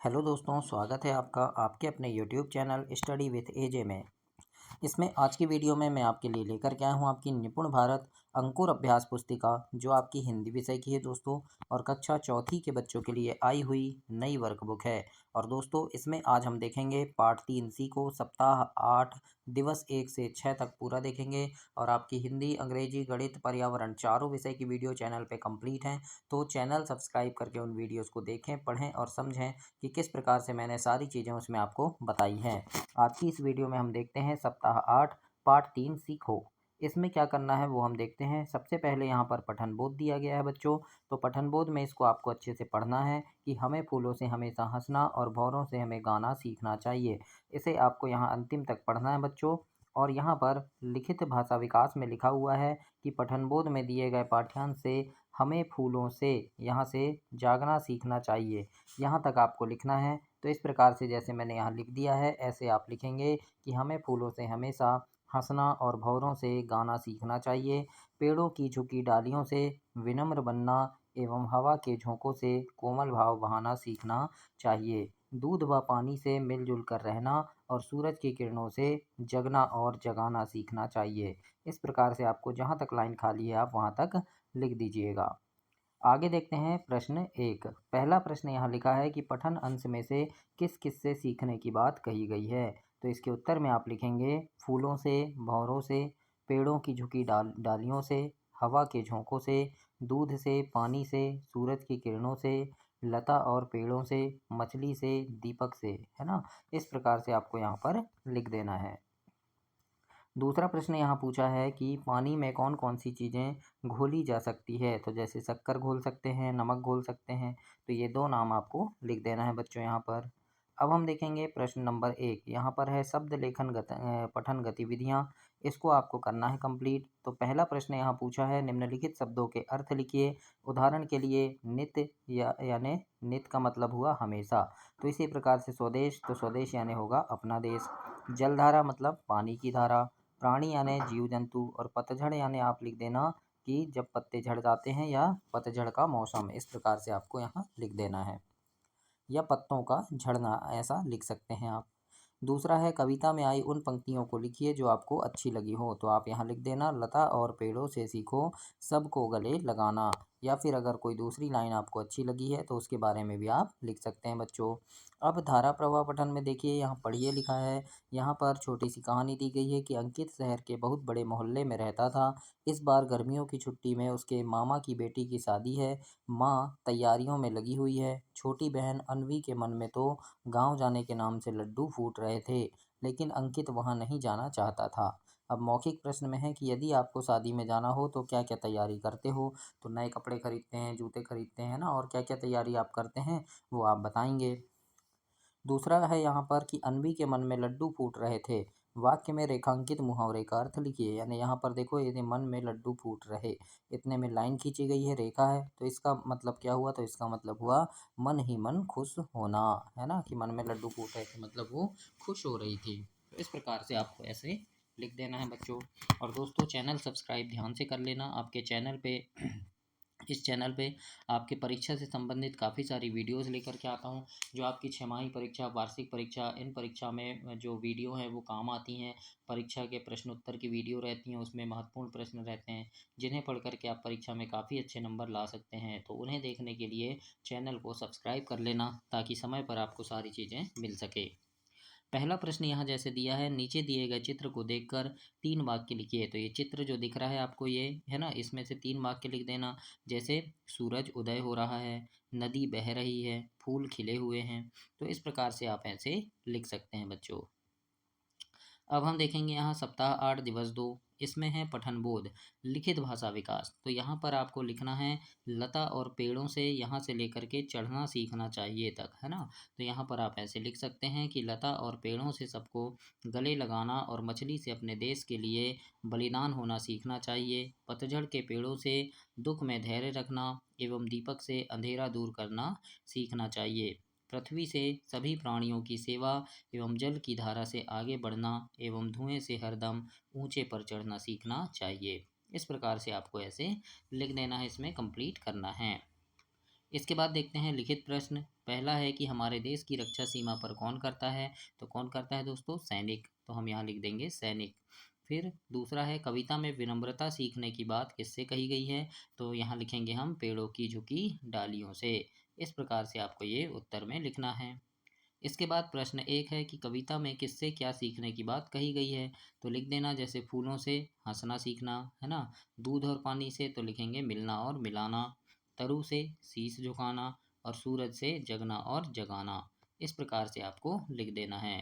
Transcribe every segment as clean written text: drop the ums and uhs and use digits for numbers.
Hello दोस्तों, स्वागत है आपका आपके अपने यूट्यूब चैनल स्टडी विथ एजे में। इसमें आज की वीडियो में मैं आपके लिए लेकर के आया हूँ आपकी निपुण भारत अंकुर अभ्यास पुस्तिका, जो आपकी हिंदी विषय की है दोस्तों, और कक्षा चौथी के बच्चों के लिए आई हुई नई वर्कबुक है। और दोस्तों, इसमें आज हम देखेंगे पाठ 3C को, सप्ताह 8 दिवस 1 से 6 तक पूरा देखेंगे। और आपकी हिंदी, अंग्रेजी, गणित, पर्यावरण चारों विषय की वीडियो चैनल पे कंप्लीट हैं। तो चैनल सब्सक्राइब करके उन वीडियोस को देखें, पढ़ें और समझें कि किस प्रकार से मैंने सारी चीज़ें उसमें आपको बताई हैं। आज की इस वीडियो में हम देखते हैं सप्ताह 8 पाठ 3 सीखो। इसमें क्या करना है वो हम देखते हैं। सबसे पहले यहाँ पर पठन बोध दिया गया है बच्चों। तो पठन बोध में इसको आपको अच्छे से पढ़ना है कि हमें फूलों से हमेशा हंसना और भौरों से हमें गाना सीखना चाहिए। इसे आपको यहाँ अंतिम तक पढ़ना है बच्चों। और यहाँ पर लिखित भाषा विकास में लिखा हुआ है कि पठन बोध में दिए गए पाठ्यांश से हमें फूलों से यहाँ से जागना सीखना चाहिए। यहाँ तक आपको लिखना है। तो इस प्रकार से जैसे मैंने यहाँ लिख दिया है, ऐसे आप लिखेंगे कि हमें फूलों से हमेशा हंसना और भंवरों से गाना सीखना चाहिए। पेड़ों की झुकी डालियों से विनम्र बनना एवं हवा के झोंकों से कोमल भाव बहाना सीखना चाहिए। दूध व पानी से मिलजुल कर रहना और सूरज की किरणों से जगना और जगाना सीखना चाहिए। इस प्रकार से आपको जहाँ तक लाइन खाली है आप वहाँ तक लिख दीजिएगा। आगे देखते हैं प्रश्न 1। पहला प्रश्न यहाँ लिखा है कि पठन अंश में से किस किस से सीखने की बात कही गई है। तो इसके उत्तर में आप लिखेंगे फूलों से, भंवरों से, पेड़ों की झुकी डालियों से, हवा के झोंकों से, दूध से, पानी से, सूरज की किरणों से, लता और पेड़ों से, मछली से, दीपक से, है ना। इस प्रकार से आपको यहाँ पर लिख देना है। दूसरा प्रश्न यहाँ पूछा है कि पानी में कौन कौन सी चीज़ें घोली जा सकती है। तो जैसे शक्कर घोल सकते हैं, नमक घोल सकते हैं। तो ये दो नाम आपको लिख देना है बच्चों यहाँ पर। अब हम देखेंगे प्रश्न नंबर 1। यहाँ पर है शब्द लेखन पठन गतिविधियाँ। इसको आपको करना है कंप्लीट। तो पहला प्रश्न यहाँ पूछा है निम्नलिखित शब्दों के अर्थ लिखिए। उदाहरण के लिए नित्य यानी नित्य का मतलब हुआ हमेशा। तो इसी प्रकार से स्वदेश, तो स्वदेश यानी होगा अपना देश। जलधारा मतलब पानी की धारा। प्राणी यानी जीव जंतु। और पतझड़ यानी आप लिख देना कि जब पत्ते झड़ जाते हैं या पतझड़ का मौसम। इस प्रकार से आपको यहाँ लिख देना है, या पत्तों का झड़ना ऐसा लिख सकते हैं आप। दूसरा है कविता में आई उन पंक्तियों को लिखिए जो आपको अच्छी लगी हो। तो आप यहाँ लिख देना लता और पेड़ों से सीखो सबको गले लगाना। या फिर अगर कोई दूसरी लाइन आपको अच्छी लगी है तो उसके बारे में भी आप लिख सकते हैं बच्चों। अब धारा प्रवाह पठन में देखिए, यहाँ पढ़िए लिखा है। यहाँ पर छोटी सी कहानी दी गई है कि अंकित शहर के बहुत बड़े मोहल्ले में रहता था। इस बार गर्मियों की छुट्टी में उसके मामा की बेटी की शादी है। माँ तैयारियों में लगी हुई है। छोटी बहन अन्वी के मन में तो गांव जाने के नाम से लड्डू फूट रहे थे, लेकिन अंकित वहां नहीं जाना चाहता था। अब मौखिक प्रश्न में है कि यदि आपको शादी में जाना हो तो क्या क्या तैयारी करते हो। तो नए कपड़े खरीदते हैं, जूते खरीदते हैं ना, और क्या क्या तैयारी आप करते हैं वो आप बताएंगे। दूसरा है यहाँ पर कि अन्वी के मन में लड्डू फूट रहे थे। वाक्य में रेखांकित मुहावरे का अर्थ लिखिए। यानी यहाँ पर देखो, यदि मन में लड्डू फूट रहे, इतने में लाइन खींची गई है, रेखा है, तो इसका मतलब क्या हुआ। तो इसका मतलब हुआ मन ही मन खुश होना, है ना, कि मन में लड्डू फूट रहे थे मतलब वो खुश हो रही थी। तो इस प्रकार से आपको ऐसे लिख देना है बच्चों। और दोस्तों, चैनल सब्सक्राइब ध्यान से कर लेना। आपके चैनल पे इस चैनल पे आपके परीक्षा से संबंधित काफ़ी सारी वीडियोस लेकर के आता हूँ, जो आपकी छमाही परीक्षा, वार्षिक परीक्षा, इन परीक्षा में जो वीडियो हैं वो काम आती हैं। परीक्षा के प्रश्न उत्तर की वीडियो रहती हैं, उसमें महत्वपूर्ण प्रश्न रहते हैं जिन्हें पढ़ कर के आप परीक्षा में काफ़ी अच्छे नंबर ला सकते हैं। तो उन्हें देखने के लिए चैनल को सब्सक्राइब कर लेना, ताकि समय पर आपको सारी चीज़ें मिल सके। पहला प्रश्न यहाँ जैसे दिया है, नीचे दिए गए चित्र को देखकर 3 वाक्य लिखिए। तो ये चित्र जो दिख रहा है आपको, ये है ना, इसमें से 3 वाक्य लिख देना। जैसे सूरज उदय हो रहा है, नदी बह रही है, फूल खिले हुए हैं। तो इस प्रकार से आप ऐसे लिख सकते हैं बच्चों। अब हम देखेंगे यहाँ सप्ताह 8 दिवस 2। इसमें है पठन बोध, लिखित भाषा विकास। तो यहाँ पर आपको लिखना है लता और पेड़ों से यहाँ से लेकर के चढ़ना सीखना चाहिए तक, है ना। तो यहाँ पर आप ऐसे लिख सकते हैं कि लता और पेड़ों से सबको गले लगाना और मछली से अपने देश के लिए बलिदान होना सीखना चाहिए। पतझड़ के पेड़ों से दुख में धैर्य रखना एवं दीपक से अंधेरा दूर करना सीखना चाहिए। पृथ्वी से सभी प्राणियों की सेवा एवं जल की धारा से आगे बढ़ना एवं धुएं से हरदम ऊंचे पर चढ़ना सीखना चाहिए। इस प्रकार से आपको ऐसे लिख देना है, इसमें कंप्लीट करना है। इसके बाद देखते हैं लिखित प्रश्न। पहला है कि हमारे देश की रक्षा सीमा पर कौन करता है? तो कौन करता है दोस्तों? सैनिक। तो हम यहाँ लिख देंगे सैनिक। फिर दूसरा है कविता में विनम्रता सीखने की बात किससे कही गई है? तो यहाँ लिखेंगे हम पेड़ों की झुकी डालियों से। इस प्रकार से आपको ये उत्तर में लिखना है। इसके बाद प्रश्न एक है कि कविता में किससे क्या सीखने की बात कही गई है? तो लिख देना जैसे फूलों से हंसना सीखना, है ना। दूध और पानी से तो लिखेंगे मिलना और मिलाना। तरु से शीश झुकाना और सूरज से जगना और जगाना। इस प्रकार से आपको लिख देना है।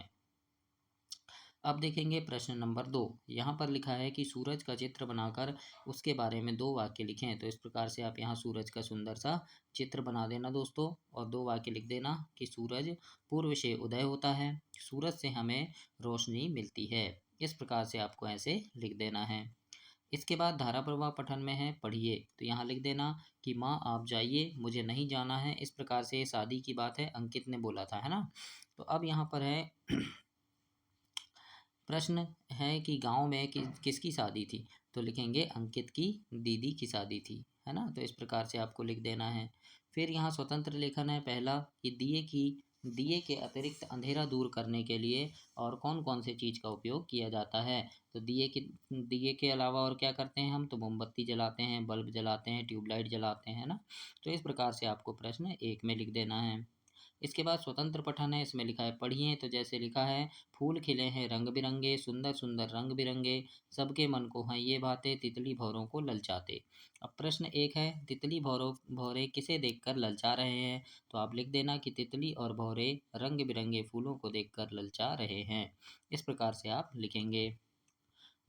अब देखेंगे प्रश्न नंबर 2। यहाँ पर लिखा है कि सूरज का चित्र बनाकर उसके बारे में 2 वाक्य लिखें। तो इस प्रकार से आप यहाँ सूरज का सुंदर सा चित्र बना देना दोस्तों और 2 वाक्य लिख देना कि सूरज पूर्व से उदय होता है, सूरज से हमें रोशनी मिलती है। इस प्रकार से आपको ऐसे लिख देना है। इसके बाद धारा प्रवाह पठन में है पढ़िए। तो यहाँ लिख देना कि माँ आप जाइए, मुझे नहीं जाना है। इस प्रकार से शादी की बात है, अंकित ने बोला था, है ना। तो अब यहाँ पर है प्रश्न है कि गांव में किसकी शादी थी? तो लिखेंगे अंकित की दीदी की शादी थी, है ना। तो इस प्रकार से आपको लिख देना है। फिर यहाँ स्वतंत्र लेखन है पहला कि दिए के अतिरिक्त अंधेरा दूर करने के लिए और कौन कौन से चीज़ का उपयोग किया जाता है? तो दिए के अलावा और क्या करते हैं हम? तो मोमबत्ती जलाते हैं, बल्ब जलाते हैं, ट्यूबलाइट जलाते हैं ना। तो इस प्रकार से आपको प्रश्न एक में लिख देना है। इसके बाद स्वतंत्र पठन है। इसमें लिखा है पढ़िए। तो जैसे लिखा है फूल खिले हैं रंग बिरंगे, सुंदर सुंदर रंग बिरंगे, सबके मन को हैं ये बातें, तितली भौरों को ललचाते। अब प्रश्न एक है तितली भौरे किसे देखकर ललचा रहे हैं? तो आप लिख देना कि तितली और भौरे रंग बिरंगे फूलों को देखकर ललचा रहे हैं। इस प्रकार से आप लिखेंगे।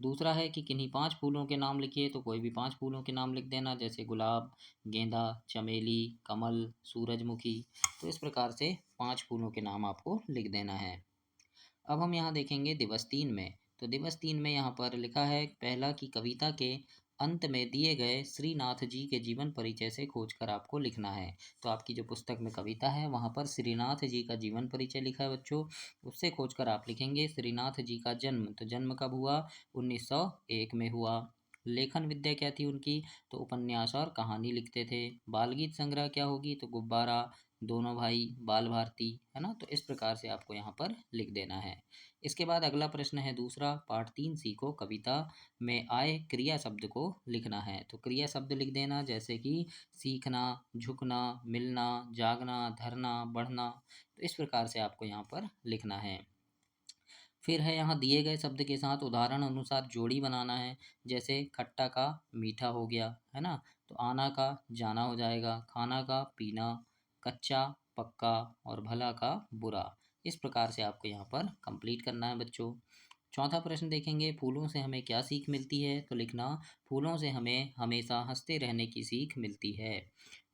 दूसरा है कि किन्हीं 5 फूलों के नाम लिखिए। तो कोई भी 5 फूलों के नाम लिख देना जैसे गुलाब, गेंदा, चमेली, कमल, सूरजमुखी। तो इस प्रकार से 5 फूलों के नाम आपको लिख देना है। अब हम यहाँ देखेंगे दिवस 3 में। तो दिवस 3 में यहाँ पर लिखा है पहला कि कविता के अंत में दिए गए श्रीनाथ जी के जीवन परिचय से खोजकर आपको लिखना है। तो आपकी जो पुस्तक में कविता है वहाँ पर श्रीनाथ जी का जीवन परिचय लिखा है बच्चों, उससे खोजकर आप लिखेंगे श्रीनाथ जी का जन्म। तो जन्म कब हुआ? 1901 में हुआ। लेखन विद्या क्या थी उनकी? तो उपन्यास और कहानी लिखते थे। बाल गीत संग्रह क्या होगी? तो गुब्बारा, दोनों भाई, बाल भारती, है ना। तो इस प्रकार से आपको यहाँ पर लिख देना है। इसके बाद अगला प्रश्न है दूसरा, पाठ 3 सीखो। कविता में आए क्रिया शब्द को लिखना है। तो क्रिया शब्द लिख देना जैसे कि सीखना, झुकना, मिलना, जागना, धरना, बढ़ना। तो इस प्रकार से आपको यहाँ पर लिखना है। फिर है यहाँ दिए गए शब्द के साथ उदाहरण अनुसार जोड़ी बनाना है। जैसे खट्टा का मीठा हो गया, है ना। तो आना का जाना हो जाएगा, खाना का पीना, कच्चा पक्का और भला का बुरा। इस प्रकार से आपको यहाँ पर कंप्लीट करना है बच्चों। चौथा प्रश्न देखेंगे फूलों से हमें क्या सीख मिलती है? तो लिखना फूलों से हमें हमेशा हंसते रहने की सीख मिलती है।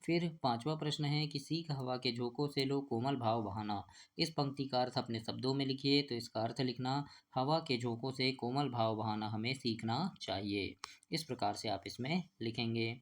फिर पांचवा प्रश्न है कि सीख हवा के झोंकों से लो कोमल भाव बहाना। इस पंक्ति का अर्थ अपने शब्दों में लिखिए। तो इसका अर्थ लिखना हवा के झोंकों से कोमल भाव बहाना हमें सीखना चाहिए। इस प्रकार से आप इसमें लिखेंगे।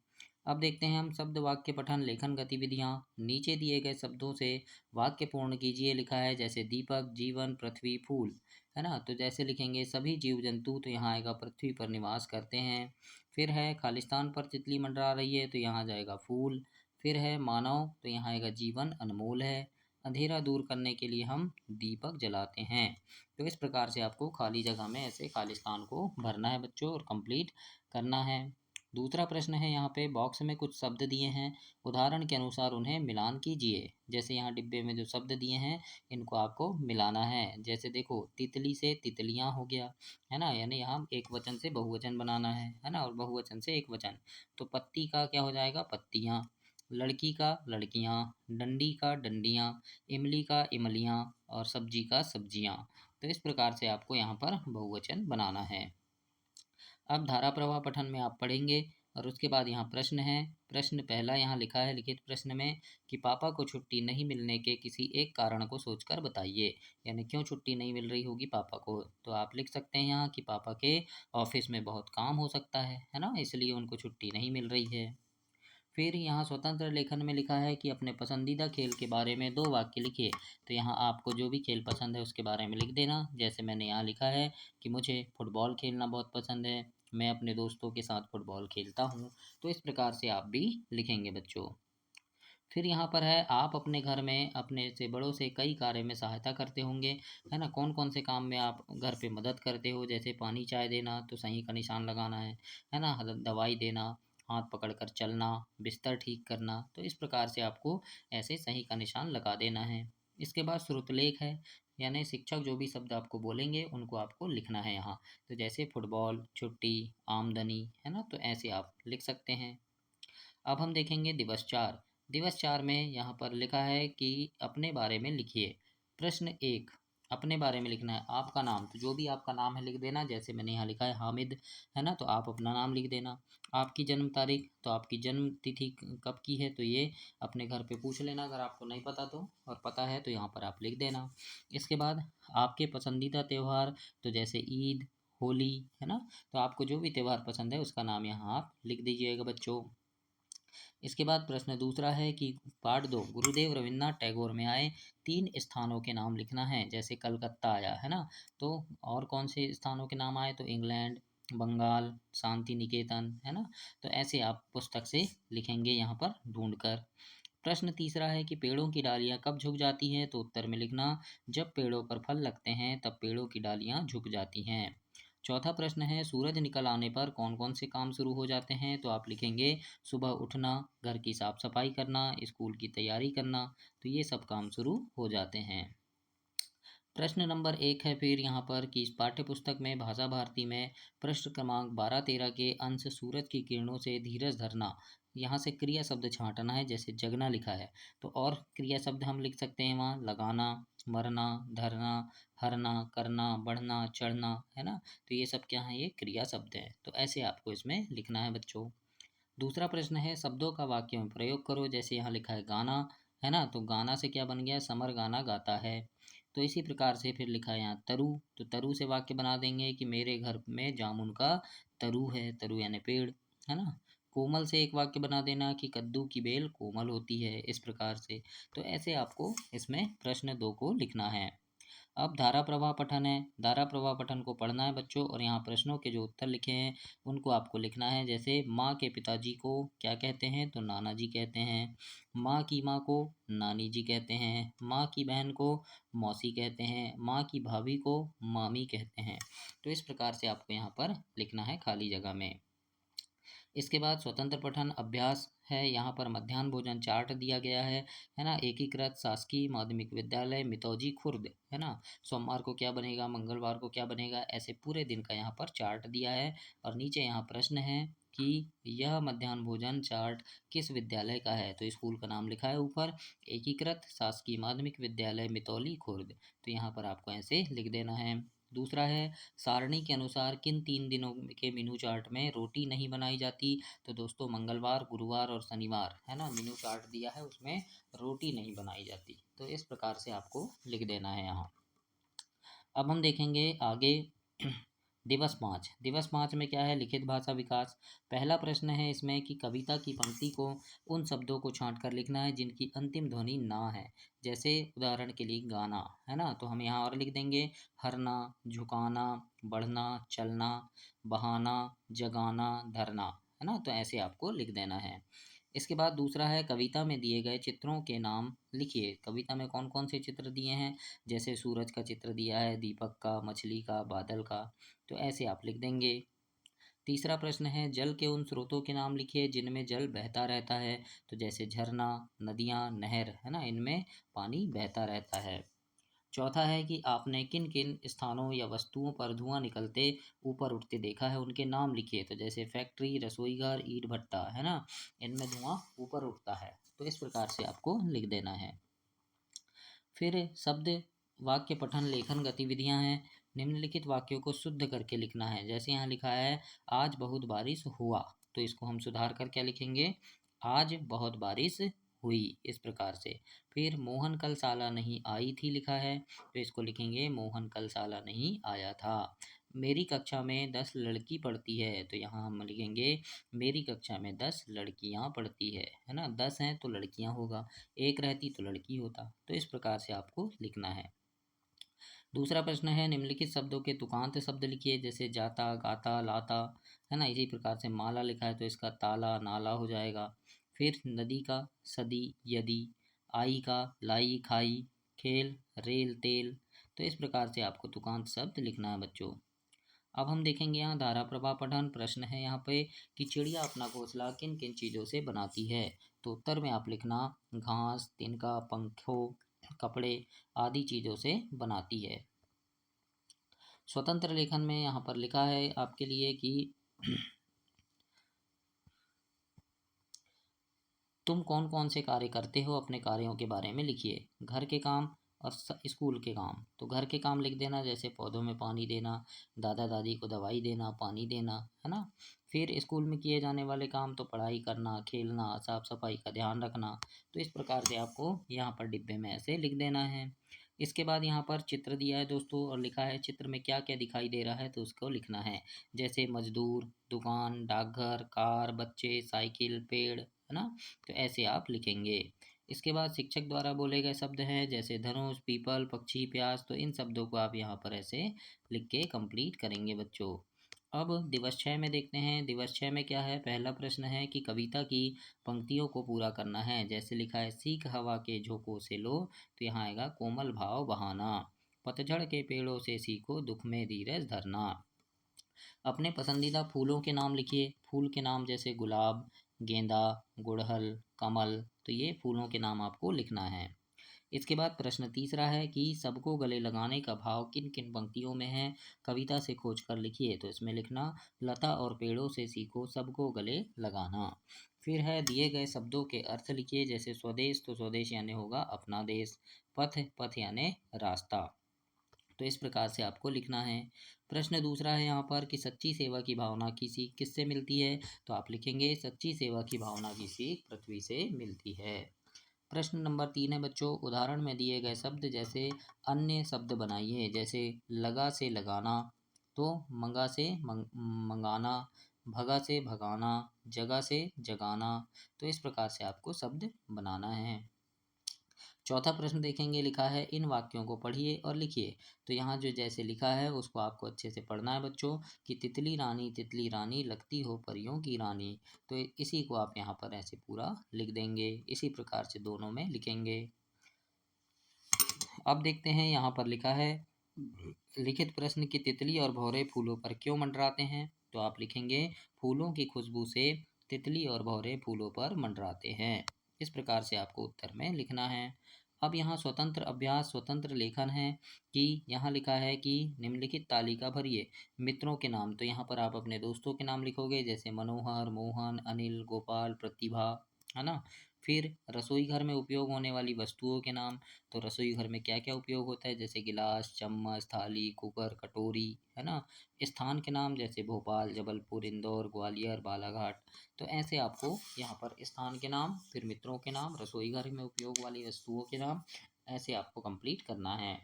अब देखते हैं हम शब्द वाक्य पठन लेखन गतिविधियाँ। नीचे दिए गए शब्दों से वाक्य पूर्ण कीजिए। लिखा है जैसे दीपक, जीवन, पृथ्वी, फूल, है ना। तो जैसे लिखेंगे सभी जीव जंतु, तो यहाँ आएगा पृथ्वी पर निवास करते हैं। फिर है खालिस्तान पर तितली मंडरा रही है, तो यहाँ जाएगा फूल। फिर है मानव, तो यहाँ आएगा जीवन अनमोल है। अंधेरा दूर करने के लिए हम दीपक जलाते हैं। तो इस प्रकार से आपको खाली जगह में ऐसे खालिस्तान को भरना है बच्चों और कंप्लीट करना है। दूसरा प्रश्न है यहाँ पे बॉक्स में कुछ शब्द दिए हैं, उदाहरण के अनुसार उन्हें मिलान कीजिए। जैसे यहाँ डिब्बे में जो शब्द दिए हैं इनको आपको मिलाना है। जैसे देखो तितली से तितलियाँ हो गया, है ना, यानी यहाँ एक वचन से बहुवचन बनाना है ना, और बहुवचन से एक वचन। तो पत्ती का क्या हो जाएगा? पत्तियाँ। लड़की का लड़कियाँ, डंडी का डंडियाँ, इमली का इमलियाँ और सब्जी का सब्जियाँ। तो इस प्रकार से आपको यहाँ पर बहुवचन बनाना है। अब धारा प्रवाह पठन में आप पढ़ेंगे और उसके बाद यहाँ प्रश्न है। प्रश्न पहला यहाँ लिखा है लिखित प्रश्न में कि पापा को छुट्टी नहीं मिलने के किसी एक कारण को सोचकर बताइए। यानी क्यों छुट्टी नहीं मिल रही होगी पापा को? तो आप लिख सकते हैं यहाँ कि पापा के ऑफिस में बहुत काम हो सकता है ना, इसलिए उनको छुट्टी नहीं मिल रही है। फिर यहाँ स्वतंत्र लेखन में लिखा है कि अपने पसंदीदा खेल के बारे में 2 वाक्य लिखिए। तो यहाँ आपको जो भी खेल पसंद है उसके बारे में लिख देना। जैसे मैंने यहाँ लिखा है कि मुझे फुटबॉल खेलना बहुत पसंद है, मैं अपने दोस्तों के साथ फुटबॉल खेलता हूँ। तो इस प्रकार से आप भी लिखेंगे बच्चों। फिर यहाँ पर है, आप अपने घर में अपने से बड़ों से कई कार्य में सहायता करते होंगे, है ना। कौन कौन से काम में आप घर पे मदद करते हो, जैसे पानी चाय देना तो सही का निशान लगाना है ना। दवाई देना, हाथ पकड़कर चलना, बिस्तर ठीक करना, तो इस प्रकार से आपको ऐसे सही का निशान लगा देना है। इसके बाद श्रुतलेख है, यानी शिक्षक जो भी शब्द आपको बोलेंगे उनको आपको लिखना है यहाँ। तो जैसे फुटबॉल, छुट्टी, आमदनी, है ना, तो ऐसे आप लिख सकते हैं। अब हम देखेंगे दिवस चार। दिवस चार में यहाँ पर लिखा है कि अपने बारे में लिखिए। प्रश्न एक, अपने बारे में लिखना है। आपका नाम, तो जो भी आपका नाम है लिख देना। जैसे मैंने यहाँ लिखा है हामिद, है ना, तो आप अपना नाम लिख देना। आपकी जन्म तारीख, तो आपकी जन्म तिथि कब की है, तो ये अपने घर पे पूछ लेना अगर आपको नहीं पता तो, और पता है तो यहाँ पर आप लिख देना। इसके बाद आपके पसंदीदा त्यौहार, तो जैसे ईद, होली, है ना, तो आपको जो भी त्यौहार पसंद है उसका नाम यहाँ आप लिख दीजिएगा बच्चों। इसके बाद प्रश्न दूसरा है कि पार्ट दो, गुरुदेव रविन्द्रनाथ टैगोर में आए तीन स्थानों के नाम लिखना है। जैसे कलकत्ता आया, है ना, तो और कौन से स्थानों के नाम आए, तो इंग्लैंड, बंगाल, शांति निकेतन, है ना। तो ऐसे आप पुस्तक से लिखेंगे यहाँ पर ढूंढकर। प्रश्न तीसरा है कि पेड़ों की डालियां कब झुक जाती हैं, तो उत्तर में लिखना, जब पेड़ों पर फल लगते हैं तब पेड़ों की डालियां झुक जाती हैं। चौथा प्रश्न है, सूरज निकल आने पर कौन कौन से काम शुरू हो जाते हैं, तो आप लिखेंगे सुबह उठना, घर की साफ सफाई करना, स्कूल की तैयारी करना, तो ये सब काम शुरू हो जाते हैं। प्रश्न नंबर एक है फिर यहाँ पर कि इस पाठ्य पुस्तक में भाषा भारती में पृष्ठ क्रमांक 12-13 के अंश सूरज की किरणों से धीरज धरना, यहाँ से क्रिया शब्द छांटना है। जैसे जगना लिखा है तो और क्रिया शब्द हम लिख सकते हैं वहाँ, लगाना, मरना, धरना, हरना, करना, बढ़ना, चढ़ना, है ना। तो ये सब क्या है, ये क्रिया शब्द हैं। तो ऐसे आपको इसमें लिखना है बच्चों। दूसरा प्रश्न है, शब्दों का वाक्य में प्रयोग करो। जैसे यहाँ लिखा है गाना, है ना, तो गाना से क्या बन गया, समर गाना गाता है। तो इसी प्रकार से फिर लिखा है यहाँ तरु, तो तरु से वाक्य बना देंगे कि मेरे घर में जामुन का तरु है, तरु यानी पेड़, है ना। कोमल से एक वाक्य बना देना कि कद्दू की बेल कोमल होती है, इस प्रकार से। तो ऐसे आपको इसमें प्रश्न दो को लिखना है। अब धारा प्रवाह पठन है। धारा प्रवाह पठन को पढ़ना है बच्चों, और यहाँ प्रश्नों के जो उत्तर लिखे हैं उनको आपको लिखना है। जैसे माँ के पिताजी को क्या कहते हैं, तो नाना जी कहते हैं। माँ की माँ को नानी जी कहते हैं। माँ की बहन को मौसी कहते हैं। माँ की भाभी को मामी कहते हैं। तो इस प्रकार से आपको यहाँ पर लिखना है खाली जगह में। इसके बाद स्वतंत्र पठन अभ्यास है। यहाँ पर मध्याह्न भोजन चार्ट दिया गया है ना। एकीकृत शासकीय माध्यमिक विद्यालय मितौजी खुर्द, है ना। सोमवार को क्या बनेगा, मंगलवार को क्या बनेगा, ऐसे पूरे दिन का यहाँ पर चार्ट दिया है। और नीचे यहाँ प्रश्न है कि यह मध्याह्न भोजन चार्ट किस विद्यालय का है, तो स्कूल का नाम लिखा है ऊपर, एकीकृत शासकीय माध्यमिक विद्यालय मितौली खुर्द। तो यहाँ पर आपको ऐसे लिख देना है। दूसरा है, सारणी के अनुसार किन 3 दिनों के मेनू चार्ट में रोटी नहीं बनाई जाती, तो दोस्तों मंगलवार, गुरुवार और शनिवार, है ना, मेनू चार्ट दिया है उसमें रोटी नहीं बनाई जाती। तो इस प्रकार से आपको लिख देना है यहाँ। अब हम देखेंगे आगे दिवस पाँच। दिवस पाँच में क्या है, लिखित भाषा विकास। पहला प्रश्न है इसमें कि कविता की पंक्ति को उन शब्दों को छांट कर लिखना है जिनकी अंतिम ध्वनि ना है। जैसे उदाहरण के लिए गाना, है ना, तो हम यहाँ और लिख देंगे हरना, झुकाना, बढ़ना, चलना, बहाना, जगाना, धरना, है ना। तो ऐसे आपको लिख देना है। इसके बाद दूसरा है, कविता में दिए गए चित्रों के नाम लिखिए। कविता में कौन कौन से चित्र दिए हैं, जैसे सूरज का चित्र दिया है, दीपक का, मछली का, बादल का, तो ऐसे आप लिख देंगे। तीसरा प्रश्न है, जल के उन स्रोतों के नाम लिखिए जिनमें जल बहता रहता है। तो जैसे झरना, नदियाँ, नहर, है ना, इनमें पानी बहता रहता है। चौथा है कि आपने किन किन स्थानों या वस्तुओं पर धुआं निकलते ऊपर उठते देखा है, उनके नाम लिखिए। तो जैसे फैक्ट्री, रसोईघर, ईंट भट्टा, है ना, इनमें धुआं ऊपर उठता है। तो इस प्रकार से आपको लिख देना है। फिर शब्द वाक्य पठन लेखन गतिविधियां हैं। निम्नलिखित वाक्यों को शुद्ध करके लिखना है। जैसे यहाँ लिखा है आज बहुत बारिश हुआ, तो इसको हम सुधार कर क्या लिखेंगे, आज बहुत बारिश हुई, इस प्रकार से। फिर मोहन कल साला नहीं आई थी लिखा है, तो इसको लिखेंगे मोहन कल साला नहीं आया था। मेरी कक्षा में 10 लड़की पढ़ती है, तो यहाँ हम लिखेंगे मेरी कक्षा में 10 लड़कियाँ पढ़ती है ना। 10 हैं तो लड़कियाँ होगा, एक रहती तो लड़की होता। तो इस प्रकार से आपको लिखना है। दूसरा प्रश्न है, निम्नलिखित शब्दों के तुकांत शब्द लिखिए। जैसे जाता, गाता, लाता, है ना। इसी प्रकार से माला लिखा है तो इसका ताला, नाला हो जाएगा। फिर नदी का सदी यदि, आई का लाई खाई, खेल रेल तेल। तो इस प्रकार से आपको तुकांत शब्द लिखना है बच्चों। अब हम देखेंगे यहाँ धारा प्रवाह पठन। प्रश्न है यहाँ पे कि चिड़िया अपना घोंसला किन किन चीज़ों से बनाती है। तो उत्तर में आप लिखना घास, तिनका, पंखों, कपड़े आदि चीज़ों से बनाती है। स्वतंत्र लेखन में यहाँ पर लिखा है आपके लिए कि तुम कौन कौन से कार्य करते हो, अपने कार्यों के बारे में लिखिए। घर के काम और स्कूल के काम। तो घर के काम लिख देना, जैसे पौधों में पानी देना, दादा दादी को दवाई देना, पानी देना, है ना। फिर स्कूल में किए जाने वाले काम तो पढ़ाई करना, खेलना, साफ सफाई का ध्यान रखना। तो इस प्रकार से आपको यहाँ पर डिब्बे में ऐसे लिख देना है। इसके बाद यहाँ पर चित्र दिया है दोस्तों और लिखा है चित्र में क्या क्या दिखाई दे रहा है, तो उसको लिखना है। जैसे मजदूर, दुकान, डाकघर, कार, बच्चे, साइकिल, पेड़, है ना। तो ऐसे आप लिखेंगे। इसके बाद शिक्षक द्वारा बोले गए शब्द हैं, जैसे धनुष, पीपल, पक्षी, प्यास। तो इन शब्दों को आप यहाँ पर ऐसे लिख के कंप्लीट करेंगे बच्चों। अब दिवस 6 में देखते हैं। दिवस 6 में क्या है, पहला प्रश्न है कि कविता की पंक्तियों को पूरा करना है। जैसे लिखा है सीख हवा के झोंकों से लो, तो यहाँ आएगा कोमल भाव बहाना। पतझड़ के पेड़ों से सीखो दुख में धीरज धरना। अपने पसंदीदा फूलों के नाम लिखिए। फूल के नाम जैसे गुलाब, गेंदा, गुड़हल, कमल। तो ये फूलों के नाम आपको लिखना है। इसके बाद प्रश्न तीसरा है कि सबको गले लगाने का भाव किन किन पंक्तियों में है, कविता से खोज कर लिखिए। तो इसमें लिखना लता और पेड़ों से सीखो सबको गले लगाना। फिर है दिए गए शब्दों के अर्थ लिखिए। जैसे स्वदेश, तो स्वदेश यानी होगा अपना देश। पथ, पथ यानी रास्ता। तो इस प्रकार से आपको लिखना है। प्रश्न दूसरा है यहाँ पर कि सच्ची सेवा की भावना की सीख किससे मिलती है। तो आप लिखेंगे सच्ची सेवा की भावना की सीख पृथ्वी से मिलती है। प्रश्न नंबर 3 है बच्चों, उदाहरण में दिए गए शब्द जैसे अन्य शब्द बनाइए। जैसे लगा से लगाना, तो मंगा से मंगाना, भगा से भगाना, जगह से जगाना। तो इस प्रकार से आपको शब्द बनाना है। चौथा प्रश्न देखेंगे, लिखा है इन वाक्यों को पढ़िए और लिखिए। तो यहाँ जो जैसे लिखा है उसको आपको अच्छे से पढ़ना है बच्चों कि तितली रानी लगती हो परियों की रानी। तो इसी को आप यहाँ पर ऐसे पूरा लिख देंगे। इसी प्रकार से दोनों में लिखेंगे। अब देखते हैं यहाँ पर लिखा है लिखित प्रश्न की तितली और भौरे फूलों पर क्यों मंडराते हैं। तो आप लिखेंगे फूलों की खुशबू से तितली और भौरे फूलों पर मंडराते हैं। इस प्रकार से आपको उत्तर में लिखना है। अब यहाँ स्वतंत्र अभ्यास स्वतंत्र लेखन है कि यहाँ लिखा है कि निम्नलिखित तालिका भरिए मित्रों के नाम। तो यहाँ पर आप अपने दोस्तों के नाम लिखोगे, जैसे मनोहर, मोहन, अनिल, गोपाल, प्रतिभा, है ना। फिर रसोई घर में उपयोग होने वाली वस्तुओं के नाम। तो रसोई घर में क्या क्या उपयोग होता है, जैसे गिलास, चम्मच, थाली, कुकर, कटोरी, है ना। स्थान के नाम जैसे भोपाल, जबलपुर, इंदौर, ग्वालियर, बालाघाट। तो ऐसे आपको यहाँ पर स्थान के नाम, फिर मित्रों के नाम, रसोई घर में उपयोग वाली वस्तुओं के नाम, ऐसे आपको कंप्लीट करना है।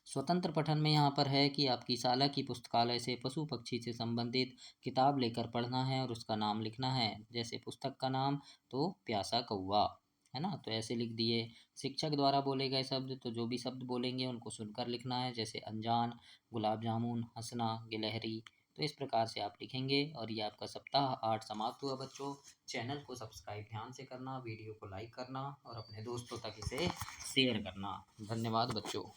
स्वतंत्र पठन में यहाँ पर है कि आपकी शाला की पुस्तकालय से पशु पक्षी से संबंधित किताब लेकर पढ़ना है और उसका नाम लिखना है। जैसे पुस्तक का नाम तो प्यासा कौवा, है ना। तो ऐसे लिख दिए। शिक्षक द्वारा बोले गए शब्द, तो जो भी शब्द बोलेंगे उनको सुनकर लिखना है। जैसे अनजान, गुलाब जामुन, हंसना, गिलहरी। तो इस प्रकार से आप लिखेंगे। और ये आपका सप्ताह 8 समाप्त हुआ बच्चों। चैनल को सब्सक्राइब ध्यान से करना, वीडियो को लाइक करना और अपने दोस्तों तक इसे शेयर करना। धन्यवाद बच्चों।